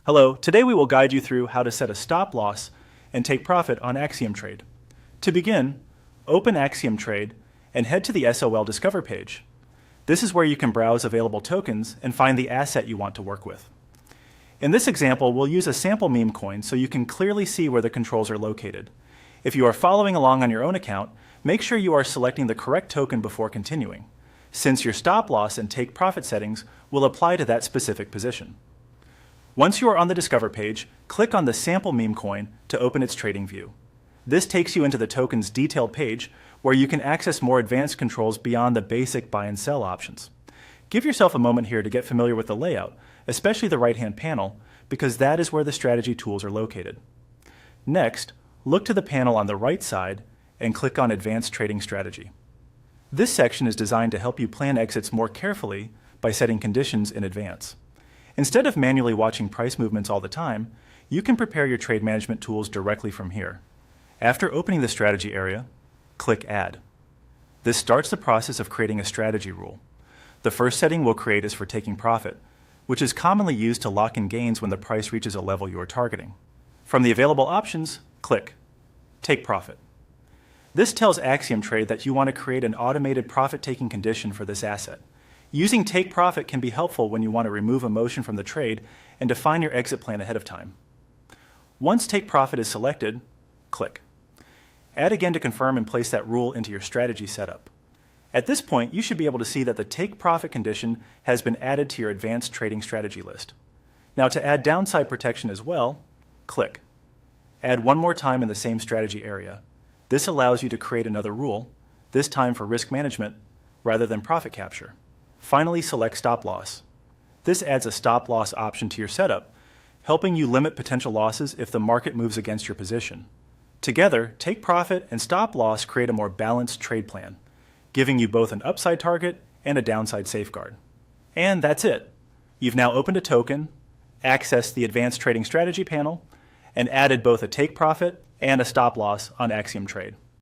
Hello, today we will guide you through how to set a stop loss and take profit on Axiom Trade. To begin, open Axiom Trade and head to the SOL Discover page. This is where you can browse available tokens and find the asset you want to work with. In this example, we'll use a sample meme coin so you can clearly see where the controls are located. If you are following along on your own account, make sure you are selecting the correct token before continuing, since your stop loss and take profit settings will apply to that specific position. Once you are on the Discover page, click on the sample meme coin to open its trading view. This takes you into the token's detailed page where you can access more advanced controls beyond the basic buy and sell options. Give yourself a moment here to get familiar with the layout, especially the right-hand panel, because that is where the strategy tools are located. Next, look to the panel on the right side and click on Advanced Trading Strategy. This section is designed to help you plan exits more carefully by setting conditions in advance. Instead of manually watching price movements all the time, you can prepare your trade management tools directly from here. After opening the strategy area, click Add. This starts the process of creating a strategy rule. The first setting we'll create is for taking profit, which is commonly used to lock in gains when the price reaches a level you are targeting. From the available options, click Take Profit. This tells Axiom Trade that you want to create an automated profit-taking condition for this asset. Using Take Profit can be helpful when you want to remove emotion from the trade and define your exit plan ahead of time. Once Take Profit is selected, click. Add again to confirm and place that rule into your strategy setup. At this point, you should be able to see that the Take Profit condition has been added to your advanced trading strategy list. Now to add downside protection as well, click. Add one more time in the same strategy area. This allows you to create another rule, this time for risk management rather than profit capture. Finally, select Stop Loss. This adds a stop loss option to your setup, helping you limit potential losses if the market moves against your position. Together, Take Profit and Stop Loss create a more balanced trade plan, giving you both an upside target and a downside safeguard. And that's it. You've now opened a token, accessed the Advanced Trading Strategy panel, and added both a Take Profit and a Stop Loss on Axiom Trade.